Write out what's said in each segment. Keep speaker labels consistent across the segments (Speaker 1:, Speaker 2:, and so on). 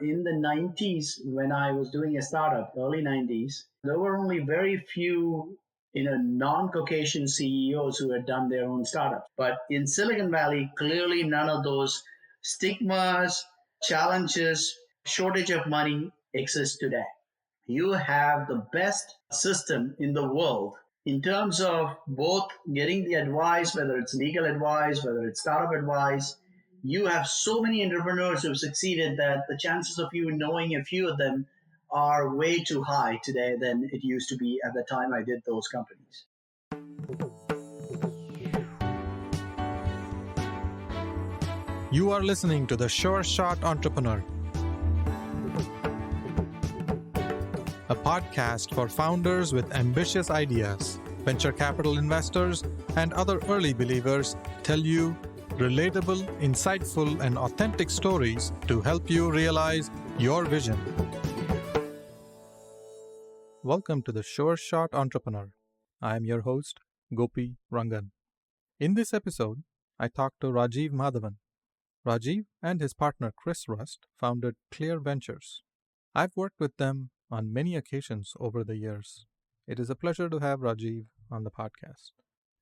Speaker 1: In the 90s, when I was doing a startup, early 90s, there were only very few non-Caucasian CEOs who had done their own startups. But in Silicon Valley, clearly none of those stigmas, challenges, shortage of money exists today. You have the best system in the world in terms of both getting the advice, whether it's legal advice, whether it's startup advice. You have so many entrepreneurs who've succeeded that the chances of you knowing a few of them are way too high today than it used to be at the time I did those companies.
Speaker 2: You are listening to The Sure Shot Entrepreneur, a podcast for founders with ambitious ideas. Venture capital investors and other early believers tell you relatable, insightful, and authentic stories to help you realize your vision. Welcome to The Sure Shot Entrepreneur. I am your host, Gopi Rangan. In this episode, I talked to Rajeev Madhavan. Rajeev and his partner Chris Rust founded Clear Ventures. I've worked with them on many occasions over the years. It is a pleasure to have Rajeev on the podcast.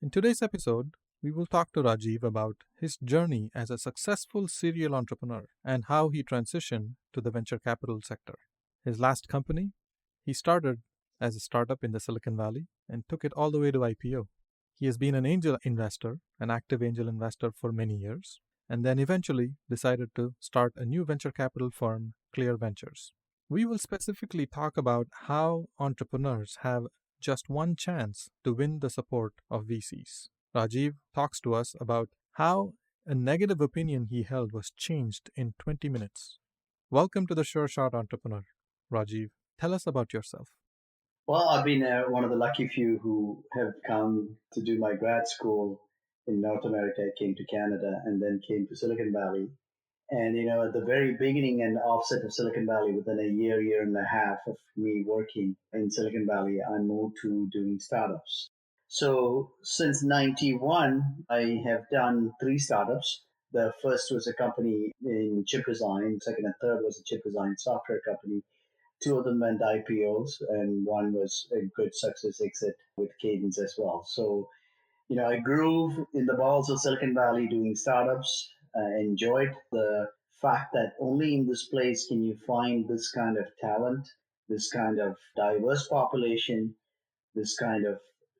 Speaker 2: In today's episode, we will talk to Rajeev about his journey as a successful serial entrepreneur and how he transitioned to the venture capital sector. His last company, he started as a startup in the Silicon Valley and took it all the way to IPO. He has been an angel investor, an active angel investor for many years, and then eventually decided to start a new venture capital firm, Clear Ventures. We will specifically talk about how entrepreneurs have just one chance to win the support of VCs. Rajeev talks to us about how a negative opinion he held was changed in 20 minutes. Welcome to the Sure Shot Entrepreneur. Rajeev, tell us about yourself.
Speaker 1: Well, I've been one of the lucky few who have come to do my grad school in North America. I came to Canada and then came to Silicon Valley. And, at the very beginning and offset of Silicon Valley, within a year and a half of me working in Silicon Valley, I moved to doing startups. So since 91, I have done 3 startups. The first was a company in chip design. Second and third was a chip design software company. 2 of them went IPOs, and one was a good success exit with Cadence as well. So, I grew in the balls of Silicon Valley doing startups. Enjoyed the fact that only in this place can you find this kind of talent, this kind of diverse population, this kind of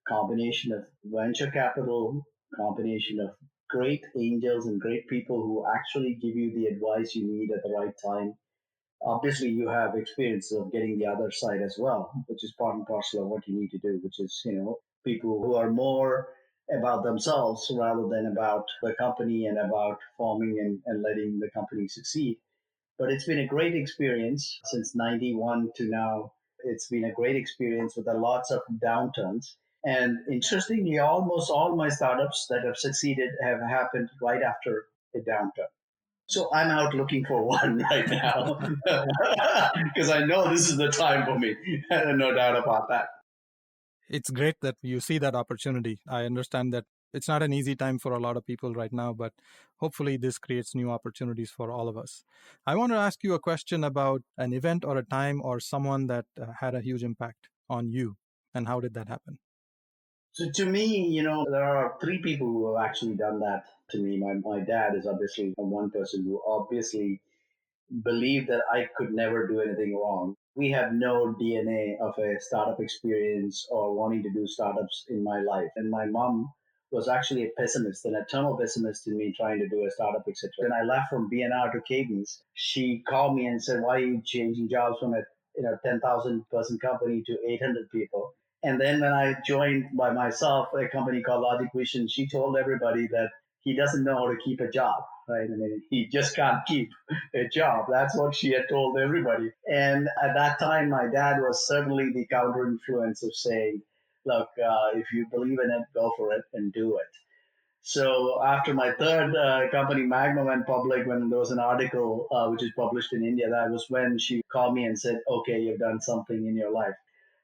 Speaker 1: combination of venture capital, combination of great angels and great people who actually give you the advice you need at the right time. Obviously, you have experience of getting the other side as well, which is part and parcel of what you need to do, which is, people who are more about themselves rather than about the company and about forming and letting the company succeed. But it's been a great experience since 91 to now. It's been a great experience with lots of downturns. And interestingly, almost all my startups that have succeeded have happened right after a downturn. So I'm out looking for one right now because I know this is the time for me. No doubt about that.
Speaker 2: It's great that you see that opportunity. I understand that it's not an easy time for a lot of people right now, but hopefully this creates new opportunities for all of us. I want to ask you a question about an event or a time or someone that had a huge impact on you, and how did that happen?
Speaker 1: So to me, there are 3 people who have actually done that to me. My dad is obviously one person who obviously believed that I could never do anything wrong. We have no DNA of a startup experience or wanting to do startups in my life. And my mom was actually a pessimist, an eternal pessimist in me trying to do a startup, etc. When I left from BNR to Cadence, she called me and said, "Why are you changing jobs from a 10,000 person company to 800 people?" And then when I joined by myself a company called Logic Vision, she told everybody that he doesn't know how to keep a job, right? I mean, he just can't keep a job. That's what she had told everybody. And at that time, my dad was certainly the counter influence of saying, look, if you believe in it, go for it and do it. So after my third company, Magma, went public, when there was an article which is published in India, that was when she called me and said, okay, you've done something in your life.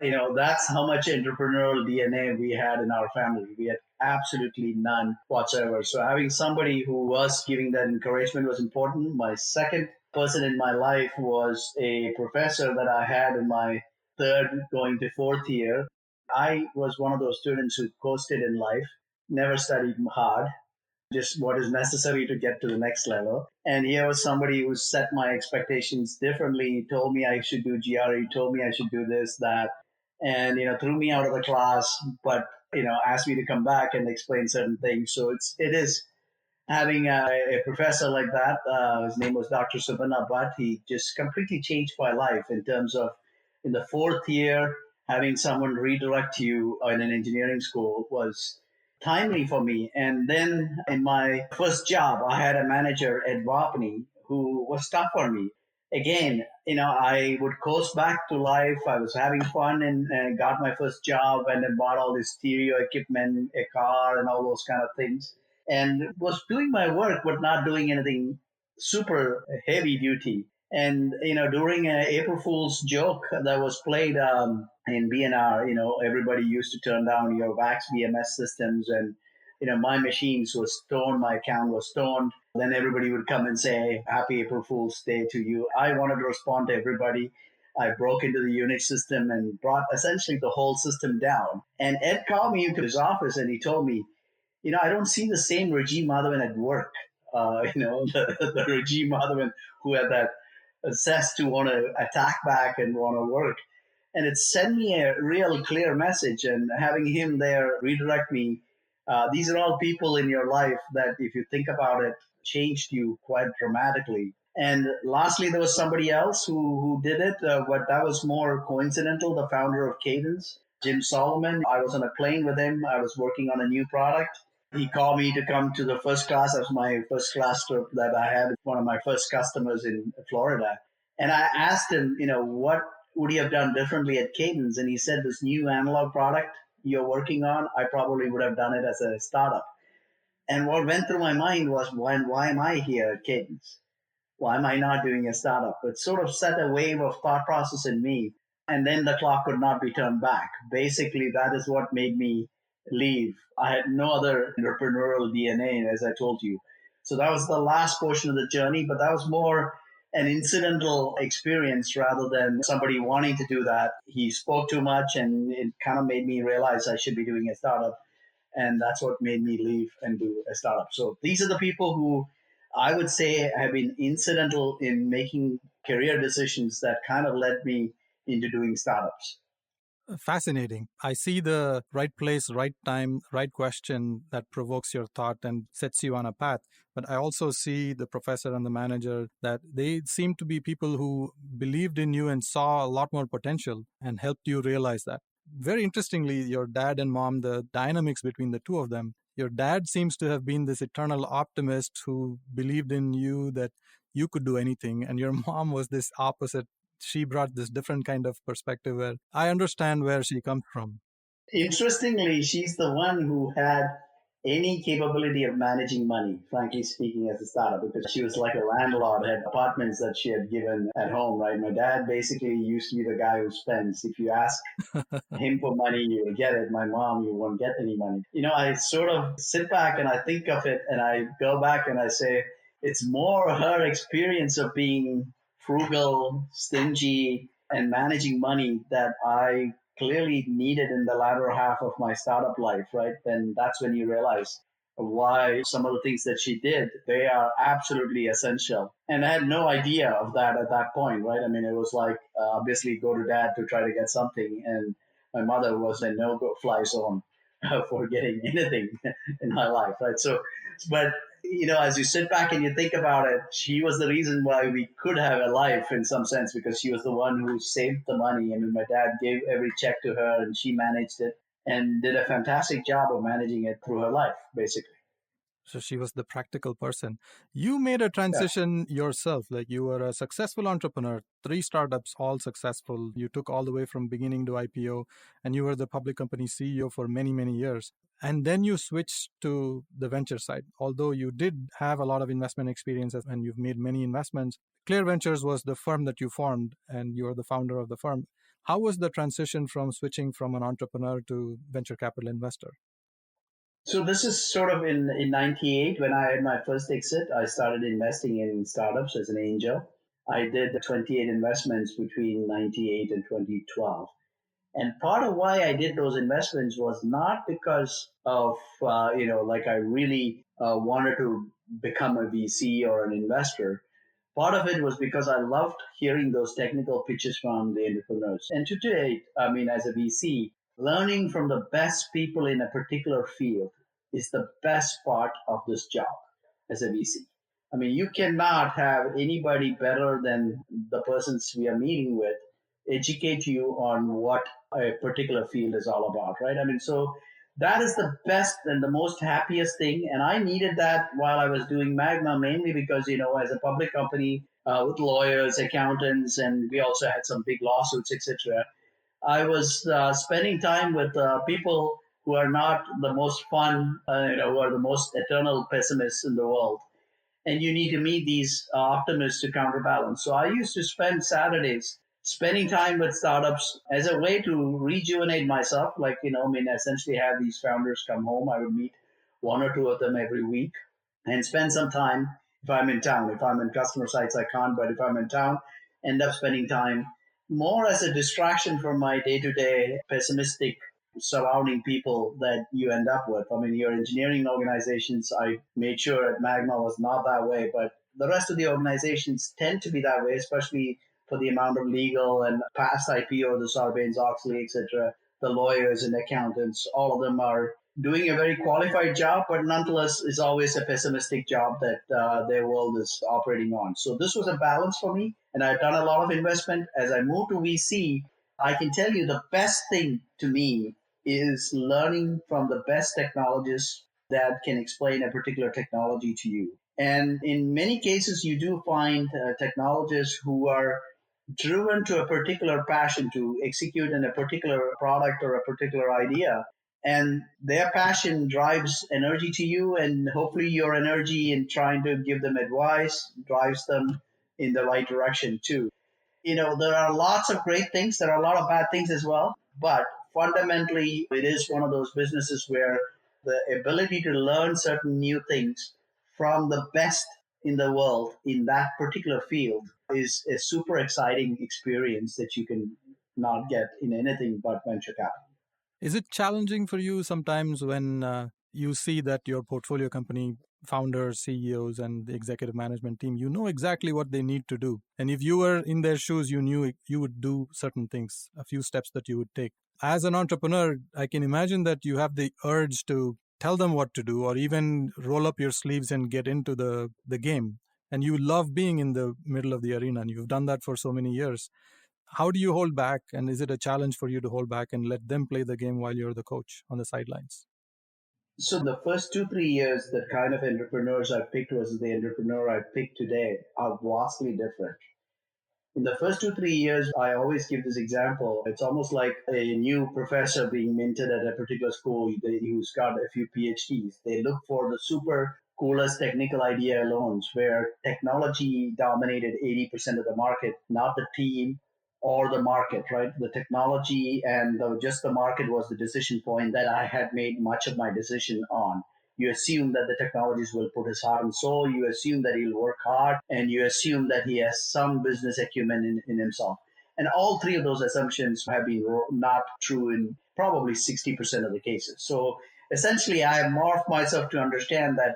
Speaker 1: That's how much entrepreneurial DNA we had in our family. We had absolutely none whatsoever. So having somebody who was giving that encouragement was important. My second person in my life was a professor that I had in my third going to fourth year. I was one of those students who coasted in life, never studied hard, just what is necessary to get to the next level. And here was somebody who set my expectations differently, told me I should do GRE, told me I should do this, that, and threw me out of the class, but asked me to come back and explain certain things. So it is having a professor like that. His name was Dr. Subhana Bhatt. He just completely changed my life in terms of in the fourth year, having someone redirect you in an engineering school was timely for me. And then in my first job, I had a manager, Ed Wapney, who was tough on me. Again, I would coast back to life. I was having fun and got my first job and then bought all this stereo equipment, a car, and all those kind of things and was doing my work but not doing anything super heavy duty. And during an April Fool's joke that was played in BNR, everybody used to turn down your Wax VMS systems, and my machines was stoned, my account was stoned. Then everybody would come and say, "Happy April Fool's Day to you." I wanted to respond to everybody. I broke into the Unix system and brought essentially the whole system down. And Ed called me into his office and he told me, I don't see the same Rajeev Madhavan at work. The Rajeev Madhavan who had that zest to want to attack back and want to work. And it sent me a real clear message. And having him there redirect me, these are all people in your life that, if you think about it, changed you quite dramatically. And lastly, there was somebody else who did it, but that was more coincidental, the founder of Cadence, Jim Solomon. I was on a plane with him. I was working on a new product. He called me to come to the first class. That was my first class trip that I had with one of my first customers in Florida. And I asked him, what would he have done differently at Cadence? And he said, this new analog product you're working on, I probably would have done it as a startup. And what went through my mind was, why am I here at Cadence? Why am I not doing a startup? It sort of set a wave of thought process in me. And then the clock could not be turned back. Basically, that is what made me leave. I had no other entrepreneurial DNA, as I told you. So that was the last portion of the journey, but that was more an incidental experience rather than somebody wanting to do that. He spoke too much and it kind of made me realize I should be doing a startup. And that's what made me leave and do a startup. So these are the people who I would say have been incidental in making career decisions that kind of led me into doing startups.
Speaker 2: Fascinating. I see the right place, right time, right question that provokes your thought and sets you on a path. But I also see the professor and the manager that they seem to be people who believed in you and saw a lot more potential and helped you realize that. Very interestingly, your dad and mom, the dynamics between the two of them, your dad seems to have been this eternal optimist who believed in you that you could do anything. And your mom was this opposite. She brought this different kind of perspective where I understand where she comes from.
Speaker 1: Interestingly, she's the one who had any capability of managing money, frankly speaking, as a startup, because she was like a landlord, had apartments that she had given at home, right? My dad basically used to be the guy who spends. If you ask him for money, you will get it. My mom, you won't get any money. I sort of sit back and I think of it and I go back and I say, it's more her experience of being frugal, stingy, and managing money that I clearly needed in the latter half of my startup life, right? Then that's when you realize why some of the things that she did, they are absolutely essential. And I had no idea of that at that point, right? I mean, it was like obviously go to dad to try to get something. And my mother was a no-go fly zone for getting anything in my life, right? So, but as you sit back and you think about it, she was the reason why we could have a life in some sense because she was the one who saved the money. I mean, my dad gave every check to her and she managed it and did a fantastic job of managing it through her life, basically.
Speaker 2: So she was the practical person. You made a
Speaker 1: Yeah.
Speaker 2: transition yourself. Like you were a successful entrepreneur, three startups, all successful. You took all the way from beginning to IPO, and you were the public company CEO for many, many years. And then you switched to the venture side. Although you did have a lot of investment experiences and you've made many investments, Clear Ventures was the firm that you formed, and you're the founder of the firm. How was the transition from switching from an entrepreneur to venture capital investor?
Speaker 1: So this is sort of in 98 when I had my first exit. I started investing in startups as an angel. I did 28 investments between 98 and 2012. And part of why I did those investments was not because of, like I really wanted to become a VC or an investor. Part of it was because I loved hearing those technical pitches from the entrepreneurs. And to date, I mean, as a VC, learning from the best people in a particular field is the best part of this job as a VC. I mean, you cannot have anybody better than the persons we are meeting with educate you on what a particular field is all about, right? I mean, so that is the best and the most happiest thing. And I needed that while I was doing Magma, mainly because, as a public company with lawyers, accountants, and we also had some big lawsuits, etc. I was spending time with people who are not the most fun, who are the most eternal pessimists in the world, and you need to meet these optimists to counterbalance. So I used to spend Saturdays spending time with startups as a way to rejuvenate myself. Like, I mean, essentially have these founders come home. I would meet one or two of them every week and spend some time if I'm in town. If I'm in customer sites, I can't, but if I'm in town, end up spending time more as a distraction from my day to day pessimistic surrounding people that you end up with. I mean, your engineering organizations, I made sure at Magma was not that way, but the rest of the organizations tend to be that way, especially for the amount of legal and past IPO, the Sarbanes-Oxley, etc. The lawyers and accountants, all of them are doing a very qualified job, but nonetheless is always a pessimistic job that their world is operating on. So this was a balance for me, and I've done a lot of investment. As I moved to VC, I can tell you the best thing to me is learning from the best technologists that can explain a particular technology to you. And in many cases, you do find technologists who are driven to a particular passion to execute in a particular product or a particular idea. And their passion drives energy to you, and hopefully, your energy in trying to give them advice drives them in the right direction too. There are lots of great things, there are a lot of bad things as well, but fundamentally, it is one of those businesses where the ability to learn certain new things from the best in the world in that particular field is a super exciting experience that you can not get in anything but venture capital.
Speaker 2: Is it challenging for you sometimes when you see that your portfolio company founders, CEOs, and the executive management team, you know exactly what they need to do? And if you were in their shoes, you knew you would do certain things, a few steps that you would take. As an entrepreneur, I can imagine that you have the urge to tell them what to do or even roll up your sleeves and get into the game. And you love being in the middle of the arena, and you've done that for so many years. How do you hold back, and is it a challenge for you to hold back and let them play the game while you're the coach on the sidelines?
Speaker 1: So the first 2 3 years, the kind of entrepreneurs I picked versus the entrepreneur I picked today are vastly different. In the first 2 3 years, I always give this example. It's almost like a new professor being minted at a particular school who's got a few PhDs. They look for the super coolest technical idea alone, where technology dominated 80% of the market, not the team or the market, right? The technology and just the market was the decision point that I had made much of my decision on. You assume that the technologies will put his heart and soul. You assume that he'll work hard, and you assume that he has some business acumen in himself. And all three of those assumptions have been not true in probably 60% of the cases. So essentially, I have morphed myself to understand that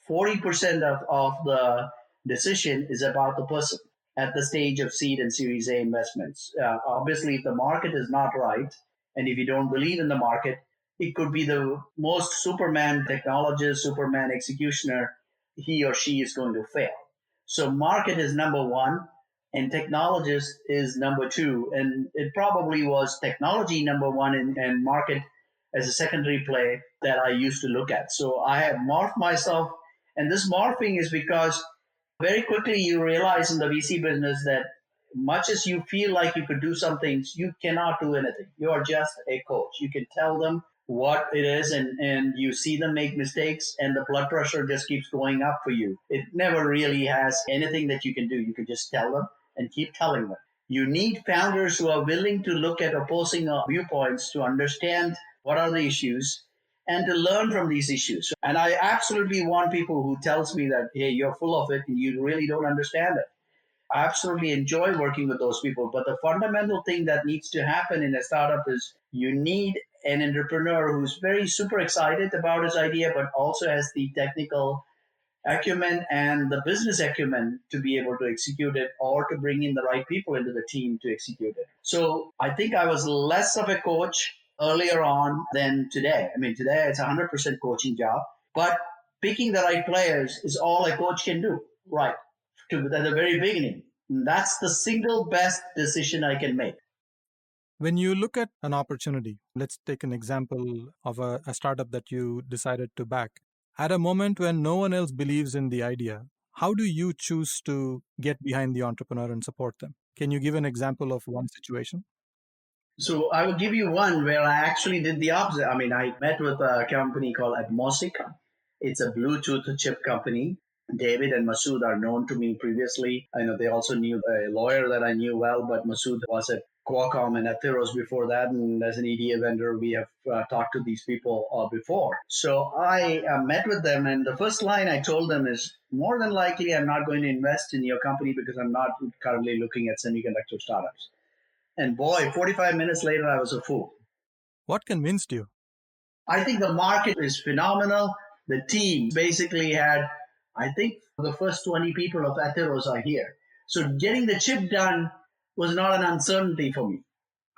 Speaker 1: 40% of the decision is about the person at the stage of seed and Series A investments. Obviously, if the market is not right, and if you don't believe in the market, it could be the most Superman technologist, Superman executioner, he or she is going to fail. So market is number one and technologist is number two. And it probably was technology number one and market as a secondary play that I used to look at. So I have morphed myself. And this morphing is because very quickly you realize in the VC business that much as you feel like you could do some things, you cannot do anything. You are just a coach. You can tell them what it is, and you see them make mistakes, and the blood pressure just keeps going up for you. It never really has anything that you can do. You can just tell them and keep telling them. You need founders who are willing to look at opposing viewpoints to understand what are the issues and to learn from these issues. And I absolutely want people who tells me that, hey, you're full of it and you really don't understand it. I absolutely enjoy working with those people. But the fundamental thing that needs to happen in a startup is you need an entrepreneur who's very super excited about his idea, but also has the technical acumen and the business acumen to be able to execute it or to bring in the right people into the team to execute it. So I think I was less of a coach earlier on than today. I mean, today it's a 100% coaching job, but picking the right players is all a coach can do, right? At the very beginning. That's the single best decision I can make.
Speaker 2: When you look at an opportunity, let's take an example of a startup that you decided to back. At a moment when no one else believes in the idea, how do you choose to get behind the entrepreneur and support them? Can you give an example of one situation?
Speaker 1: So I will give you one where I actually did the opposite. I mean, I met with a company called Atmosic. It's a Bluetooth chip company. David and Masood are known to me previously. I know they also knew a lawyer that I knew well, but Masood was at Qualcomm and Atheros before that. And as an EDA vendor, we have talked to these people before. So I met with them, and the first line I told them is more than likely, I'm not going to invest in your company because I'm not currently looking at semiconductor startups. And boy, 45 minutes later, I was a fool.
Speaker 2: What convinced you?
Speaker 1: I think the market is phenomenal. The team basically had, I think, the first 20 people of Atheros are here. So getting the chip done was not an uncertainty for me.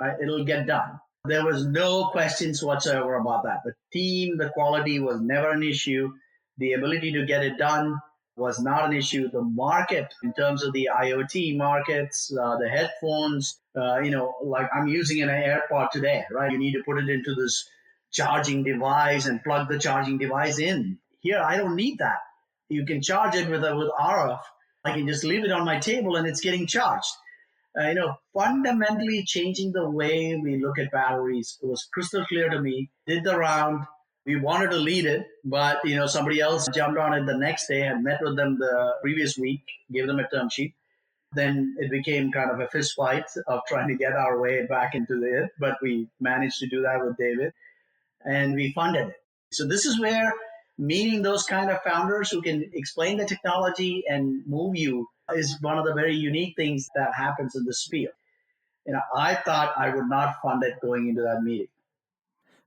Speaker 1: Right? It'll get done. There was no questions whatsoever about that. The team, the quality was never an issue. The ability to get it done was not an issue. The market, in terms of the IoT markets, the headphones, like I'm using an AirPod today, right? You need to put it into this charging device and plug the charging device in. Here, I don't need that. You can charge it with RF. I can just leave it on my table and it's getting charged. Fundamentally changing the way we look at batteries. It was crystal clear to me. Did the round. We wanted to lead it, but somebody else jumped on it the next day. Had met with them the previous week, gave them a term sheet. Then it became kind of a fist fight of trying to get our way back into it, but we managed to do that with David, and we funded it. So this is where meeting those kind of founders who can explain the technology and move you is one of the very unique things that happens in this field. I thought I would not fund it going into that meeting.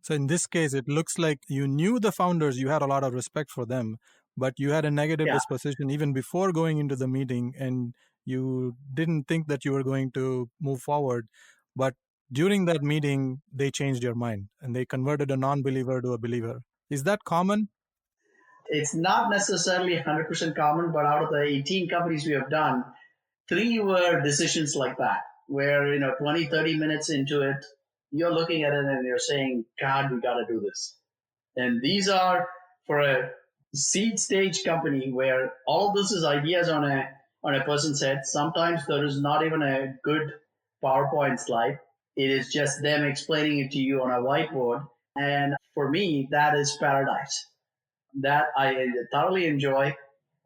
Speaker 2: So in this case, it looks like you knew the founders, you had a lot of respect for them, but you had a negative
Speaker 1: Yeah,
Speaker 2: disposition even before going into the meeting, and you didn't think that you were going to move forward. But during that meeting, they changed your mind and they converted a non-believer to a believer. Is that common?
Speaker 1: it's not necessarily 100% common, but out of the 18 companies we have done, 3 were decisions like that, where 20, 30 minutes into it, you're looking at it and you're saying, God, we got to do this. And these are for a seed stage company where all this is ideas on a person's head. Sometimes there is not even a good PowerPoint slide. It is just them explaining it to you on a whiteboard. And for me, that is paradise. That I thoroughly enjoy.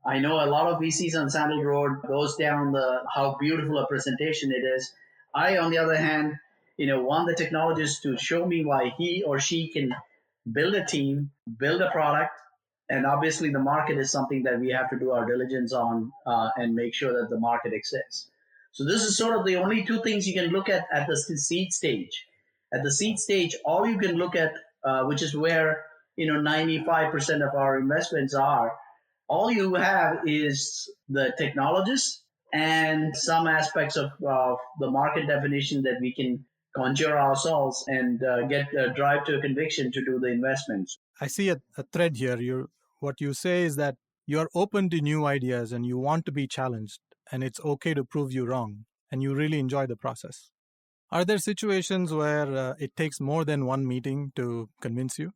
Speaker 1: I know a lot of VCs on Sandal Road goes down the how beautiful a presentation it is. I, on the other hand, want the technologist to show me why he or she can build a team, build a product, and obviously the market is something that we have to do our diligence on and make sure that the market exists. So this is sort of the only two things you can look at the seed stage. At the seed stage, all you can look at, which is where 95% of our investments are, all you have is the technologists and some aspects of the market definition that we can conjure ourselves and get drive to a conviction to do the investments.
Speaker 2: I see a thread here. What you say is that you're open to new ideas and you want to be challenged, and it's okay to prove you wrong, and you really enjoy the process. Are there situations where it takes more than one meeting to convince you?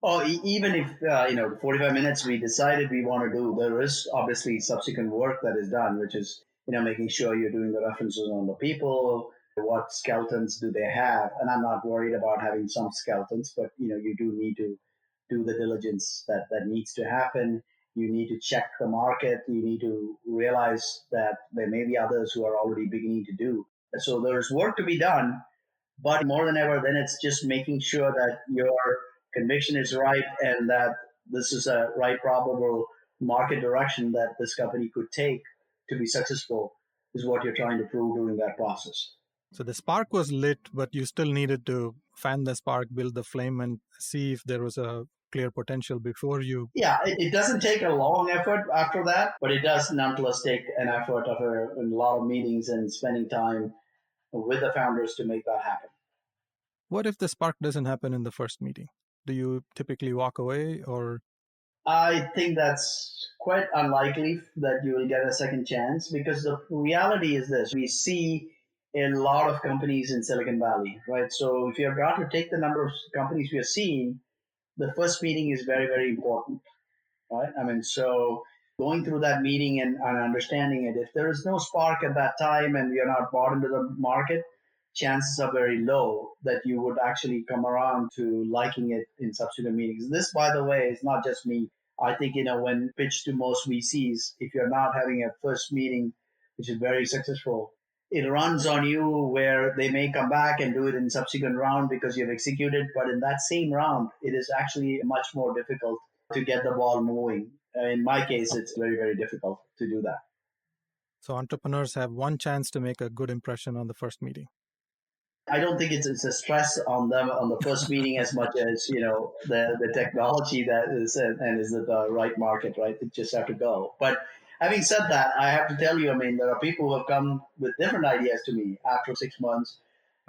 Speaker 1: Or even if 45 minutes we decided we want to do, there is obviously subsequent work that is done, which is making sure you're doing the references on the people, what skeletons do they have, and I'm not worried about having some skeletons, but you do need to do the diligence that needs to happen. You need to check the market. You need to realize that there may be others who are already beginning to do. So there's work to be done, but more than ever, then it's just making sure that your conviction is right and that this is a right probable market direction that this company could take to be successful. is what you're trying to prove during that process.
Speaker 2: So the spark was lit, but you still needed to fan the spark, build the flame, and see if there was a clear potential before you.
Speaker 1: Yeah, it doesn't take a long effort after that, but it does nonetheless take an effort of a lot of meetings and spending time with the founders to make that happen.
Speaker 2: What if the spark doesn't happen in the first meeting? Do you typically walk away, or
Speaker 1: I think that's quite unlikely that you will get a second chance, because the reality is this: we see a lot of companies in Silicon Valley, right? So if you've got to take the number of companies we are seeing, the first meeting is very, very important, right? I mean, so going through that meeting and understanding it, if there is no spark at that time and you're not bought into the market, chances are very low that you would actually come around to liking it in subsequent meetings. This, by the way, is not just me. I think, when pitched to most VCs, if you're not having a first meeting, which is very successful, it runs on you, where they may come back and do it in subsequent round because you've executed. But in that same round, it is actually much more difficult to get the ball moving. In my case, it's very, very difficult to do that.
Speaker 2: so entrepreneurs have one chance to make a good impression on the first meeting?
Speaker 1: I don't think it's a stress on them on the first meeting as much as the technology that is, and is it the right market, right? They just have to go. But having said that, I have to tell you, I mean, there are people who have come with different ideas to me after 6 months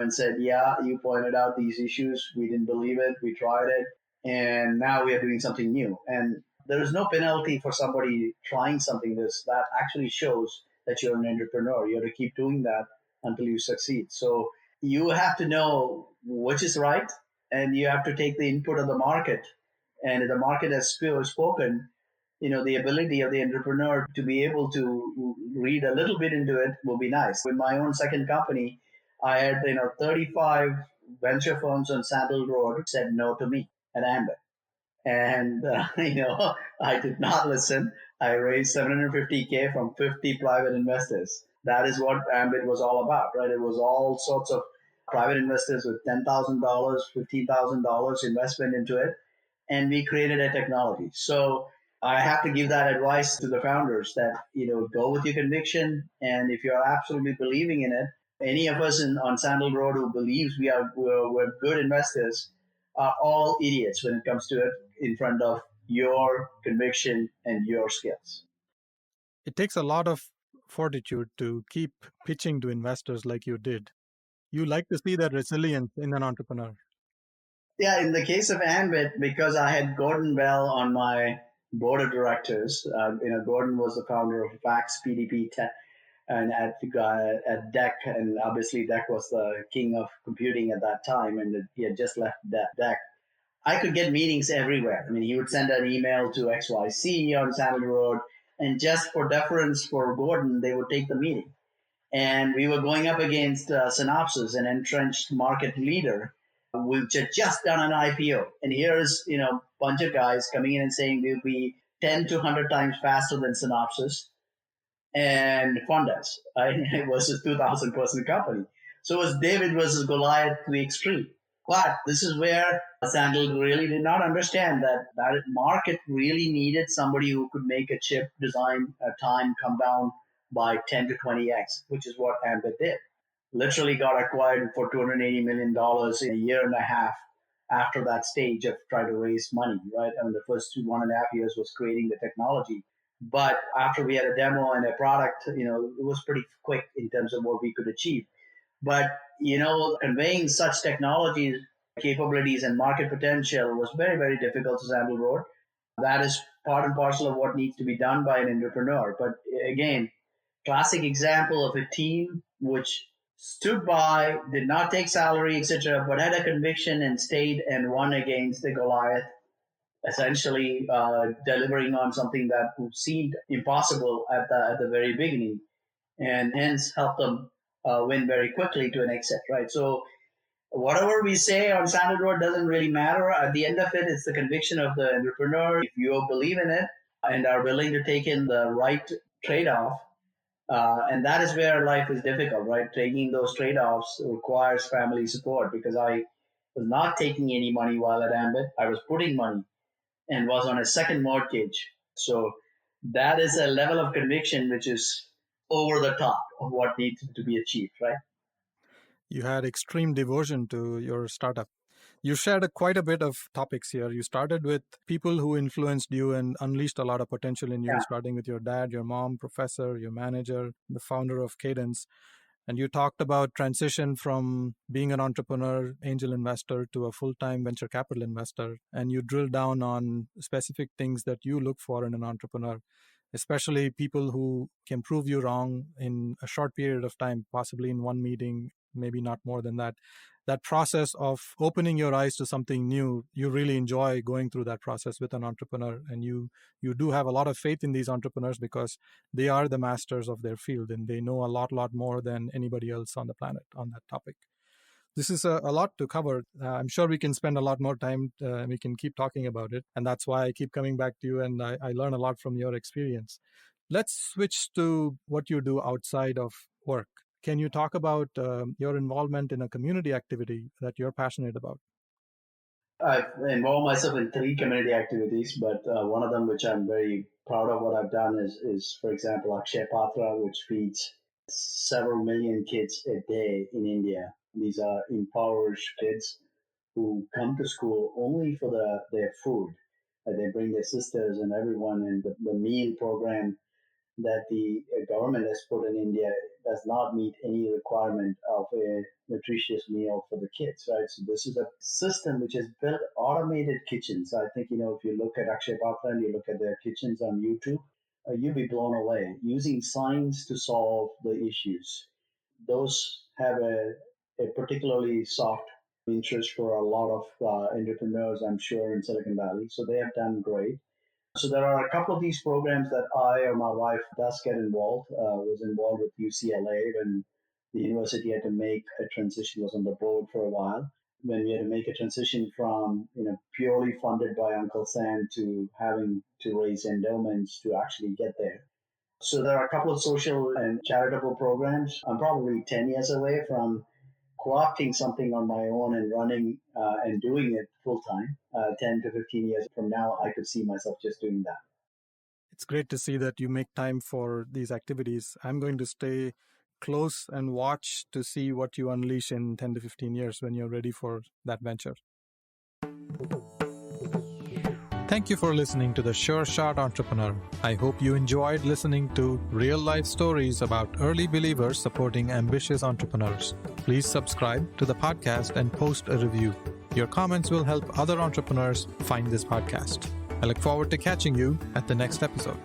Speaker 1: and said, "Yeah, you pointed out these issues. We didn't believe it. We tried it, and now we are doing something new." And there is no penalty for somebody trying something. This that actually shows that you're an entrepreneur. You have to keep doing that until you succeed. So you have to know which is right, and you have to take the input of the market. And if the market has spoken, the ability of the entrepreneur to be able to read a little bit into it will be nice. With my own second company, I had 35 venture firms on Sandal Road said no to me at Ambit. And I did not listen. I raised 750K from 50 private investors. That is what Ambit was all about, right? It was all sorts of private investors with $10,000, $15,000 investment into it, and we created a technology. So I have to give that advice to the founders that go with your conviction, and if you're absolutely believing in it, any of us on Sandal Road who believes we're good investors are all idiots when it comes to it in front of your conviction and your skills.
Speaker 2: It takes a lot of fortitude to keep pitching to investors like you did. You like to see that resilience in an entrepreneur.
Speaker 1: Yeah, in the case of Ambit, because I had Gordon Bell on my board of directors, Gordon was the founder of Vax PDP and at DEC, and obviously DEC was the king of computing at that time, and he had just left DEC. I could get meetings everywhere. I mean, he would send an email to XYC on Sandal Road, and just for deference for Gordon, they would take the meeting. And we were going up against Synopsys, an entrenched market leader, which had just done an IPO. And here's a bunch of guys coming in and saying we'll be 10 to 100 times faster than Synopsys and fund us. Right? It was a 2,000 person company. So it was David versus Goliath to the extreme. But this is where Sandal really did not understand that market really needed somebody who could make a chip design time come down by 10 to 20x, which is what Ambit did. Literally got acquired for $280 million in a year and a half after that stage of trying to raise money, right? I mean, the first 1.5 years was creating the technology. But after we had a demo and a product, it was pretty quick in terms of what we could achieve. But, conveying such technologies, capabilities, and market potential was very, very difficult to Sandal Road. That is part and parcel of what needs to be done by an entrepreneur. But again, classic example of a team which stood by, did not take salary, etc., but had a conviction and stayed and won against the Goliath, essentially delivering on something that seemed impossible at the very beginning, and hence helped them win very quickly to an exit, right? So whatever we say on Sandal Road doesn't really matter. At the end of it, it's the conviction of the entrepreneur. If you believe in it and are willing to take in the right trade-off, and that is where life is difficult, right? Taking those trade-offs requires family support, because I was not taking any money while at Ambit. I was putting money and was on a second mortgage. So that is a level of conviction which is over the top of what needs to be achieved, right?
Speaker 2: You had extreme devotion to your startup. You shared quite a bit of topics here. You started with people who influenced you and unleashed a lot of potential in you,
Speaker 1: Yeah.
Speaker 2: starting with your dad, your mom, professor, your manager, the founder of Cadence. And you talked about transition from being an entrepreneur, angel investor, to a full-time venture capital investor. And you drilled down on specific things that you look for in an entrepreneur, especially people who can prove you wrong in a short period of time, possibly in one meeting, maybe not more than that. That process of opening your eyes to something new, you really enjoy going through that process with an entrepreneur. And you do have a lot of faith in these entrepreneurs because they are the masters of their field and they know a lot more than anybody else on the planet on that topic. This is a lot to cover. I'm sure we can spend a lot more time and we can keep talking about it. And that's why I keep coming back to you and I learn a lot from your experience. Let's switch to what you do outside of work. Can you talk about your involvement in a community activity that you're passionate about?
Speaker 1: I've involved myself in three community activities, but one of them, which I'm very proud of what I've done, is for example, Akshaya Patra, which feeds several million kids a day in India. These are impoverished kids who come to school only for their food. They bring their sisters and everyone, and the meal program that the government has put in India does not meet any requirement of a nutritious meal for the kids, right? So this is a system which has built automated kitchens. I think, if you look at Akshay Patra and you look at their kitchens on YouTube, you'll be blown away using science to solve the issues. Those have a particularly soft interest for a lot of entrepreneurs, I'm sure, in Silicon Valley. So they have done great. So there are a couple of these programs that I or my wife does get involved. Was involved with UCLA when the university had to make a transition. Was on the board for a while when we had to make a transition from purely funded by Uncle Sam to having to raise endowments to actually get there. So there are a couple of social and charitable programs. I'm probably 10 years away from co-opting something on my own and running and doing it full time. 10 to 15 years from now, I could see myself just doing that.
Speaker 2: It's great to see that you make time for these activities. I'm going to stay close and watch to see what you unleash in 10 to 15 years when you're ready for that venture. Thank you for listening to The Sure Shot Entrepreneur. I hope you enjoyed listening to real-life stories about early believers supporting ambitious entrepreneurs. Please subscribe to the podcast and post a review. Your comments will help other entrepreneurs find this podcast. I look forward to catching you at the next episode.